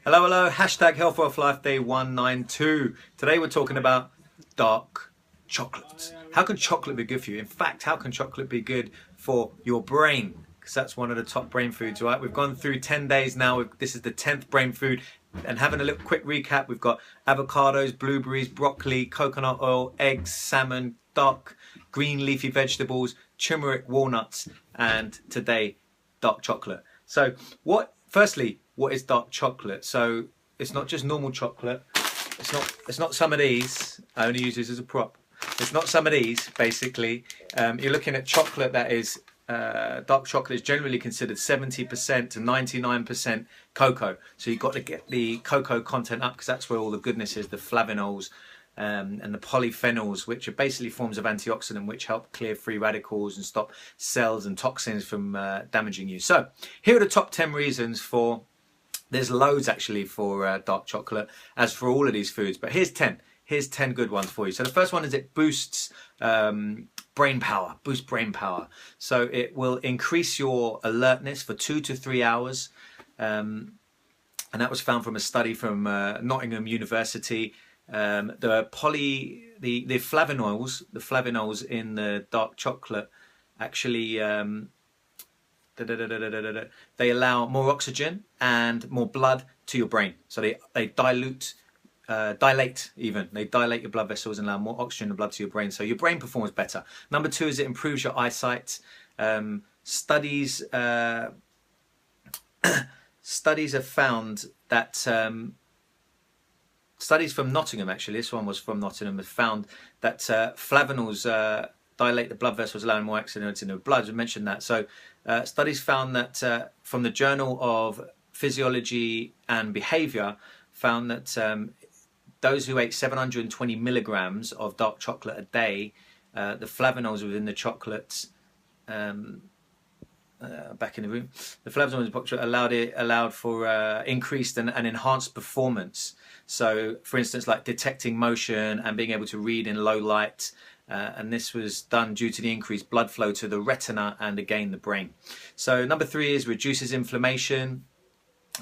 Hello, hello, hashtag Health Wealth Life Day 192. Today we're talking about dark chocolate. How can chocolate be good for you? In fact, how can chocolate be good for your brain? Because that's one of the top brain foods, right? We've gone through 10 days now. This is the 10th brain food. And having a little quick recap, we've got avocados, blueberries, broccoli, coconut oil, eggs, salmon, dark green leafy vegetables, turmeric, walnuts, and today, dark chocolate. So firstly, what is dark chocolate? So it's not just normal chocolate. It's not some of these. I only use this as a prop. It's not some of these, basically. You're looking at chocolate that is dark chocolate is generally considered 70% to 99% cocoa. So you've got to get the cocoa content up because that's where all the goodness is, the flavanols and the polyphenols, which are basically forms of antioxidant which help clear free radicals and stop cells and toxins from damaging you. So here are the top 10 reasons for, there's loads actually for dark chocolate, as for all of these foods, but here's 10. Here's 10 good ones for you. So the first one is it boosts brain power. So it will increase your alertness for 2 to 3 hours. And that was found from a study from Nottingham University. The flavanols in the dark chocolate actually they allow more oxygen and more blood to your brain. So they dilate your blood vessels and allow more oxygen and blood to your brain, so your brain performs better. Number 2 is it improves your eyesight. Studies have found that studies from Nottingham, actually, this one was from Nottingham, have found that flavanols dilate the blood vessels, allowing more oxygen in the blood. We mentioned that. So studies found that from the Journal of Physiology and Behavior found that those who ate 720 milligrams of dark chocolate a day, the flavanols within the chocolates, back in the room, the flavanols in the chocolate allowed for increased and enhanced performance. So, for instance, like detecting motion and being able to read in low light. And this was done due to the increased blood flow to the retina and again the brain. So number 3 is reduces inflammation.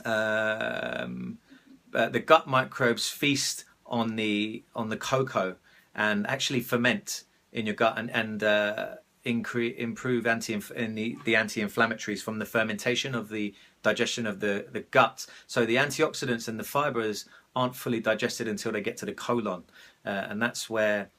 The gut microbes feast on the cocoa and actually ferment in your gut and improve the anti-inflammatories from the fermentation of the digestion of the gut. So the antioxidants and the fibers aren't fully digested until they get to the colon, and that's where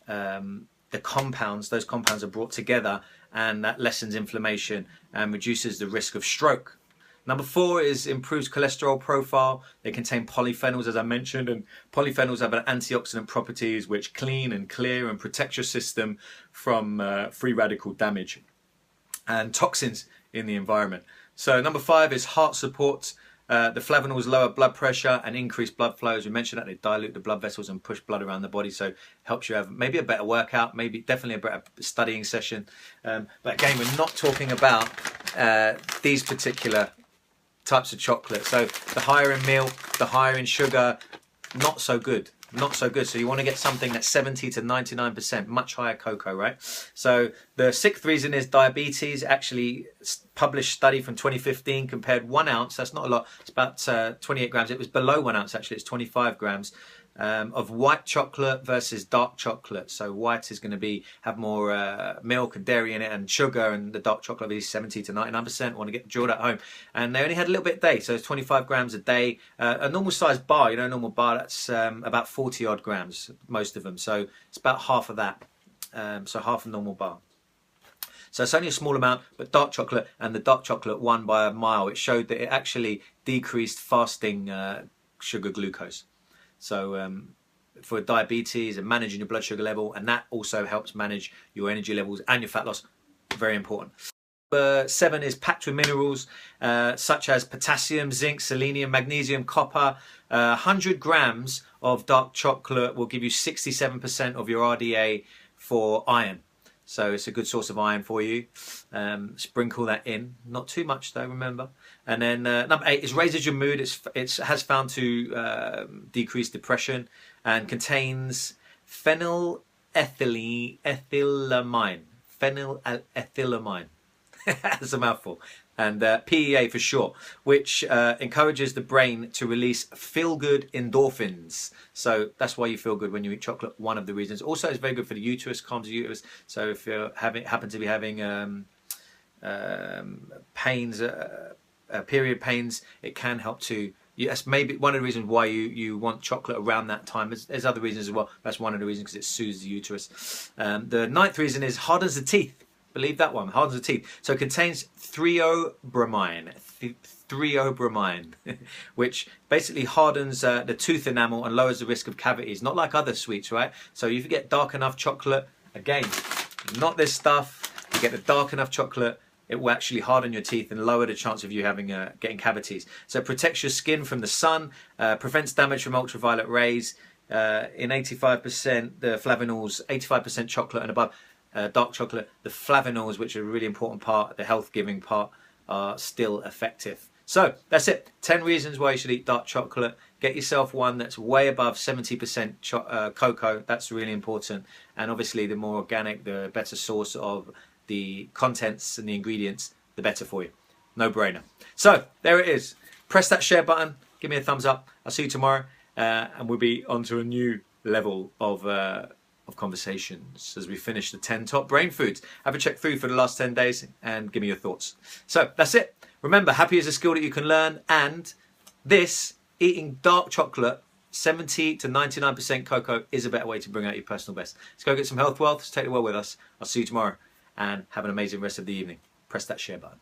those compounds are brought together, and that lessens inflammation and reduces the risk of stroke. Number 4 is improves cholesterol profile. They contain polyphenols, as I mentioned, and polyphenols have an antioxidant properties which clean and clear and protect your system from free radical damage and toxins in the environment. So number 5 is heart support. The flavanols lower blood pressure and increase blood flow. As we mentioned, that they dilute the blood vessels and push blood around the body, so helps you have maybe a better workout, maybe definitely a better studying session. But again, we're not talking about these particular types of chocolate. So the higher in milk, the higher in sugar, not so good. So you want to get something that's 70 to 99%, much higher cocoa, right? So the 6th reason is diabetes. Actually, published study from 2015 compared 1 ounce, that's not a lot, it's about 28 grams. It was below 1 ounce, actually, it's 25 grams. Of white chocolate versus dark chocolate. So white is going to have more milk and dairy in it and sugar, and the dark chocolate is 70 to 99%. Want to get drilled at home, and they only had a little bit a day, so it's 25 grams a day. A normal sized bar, a normal bar, that's about 40 odd grams, most of them. So it's about half of that. So half a normal bar. So it's only a small amount, but dark chocolate, and the dark chocolate won by a mile. It showed that it actually decreased fasting sugar glucose. So for diabetes and managing your blood sugar level, and that also helps manage your energy levels and your fat loss. Very important. Number 7 is packed with minerals such as potassium, zinc, selenium, magnesium, copper. 100 grams of dark chocolate will give you 67% of your RDA for iron. So it's a good source of iron for you. Sprinkle that in, not too much though, remember. And then number 8 is raises your mood. It has found to decrease depression, and contains phenylethylamine. Phenylethylamine. That's a mouthful. and PEA for short, which encourages the brain to release feel-good endorphins. So that's why you feel good when you eat chocolate. One of the reasons. Also, it's very good for the uterus, calms the uterus. So if you happen to be having pains, period pains, it can help to. That's maybe one of the reasons why you want chocolate around that time. There's other reasons as well. That's one of the reasons, because it soothes the uterus. The ninth reason is hardens the teeth. Believe that one, hardens the teeth. So it contains threobromine, which basically hardens the tooth enamel and lowers the risk of cavities. Not like other sweets, right? So if you get dark enough chocolate, again, not this stuff. You get the dark enough chocolate, it will actually harden your teeth and lower the chance of you having getting cavities. So it protects your skin from the sun, prevents damage from ultraviolet rays. In 85%, the flavanols, 85% chocolate and above, dark chocolate, the flavanols, which are a really important part, the health-giving part, are still effective. So that's it. 10 reasons why you should eat dark chocolate. Get yourself one that's way above 70% cocoa. That's really important. And obviously, the more organic, the better source of the contents and the ingredients, the better for you. No brainer. So there it is. Press that share button. Give me a thumbs up. I'll see you tomorrow, and we'll be on to a new level of conversations as we finish the 10 top brain foods. Have a check through for the last 10 days and give me your thoughts. So that's it. Remember, happy is a skill that you can learn, and this, eating dark chocolate, 70 to 99% cocoa, is a better way to bring out your personal best. Let's go get some health wealth. Let's take the world with us. I'll see you tomorrow, and have an amazing rest of the evening. Press that share button.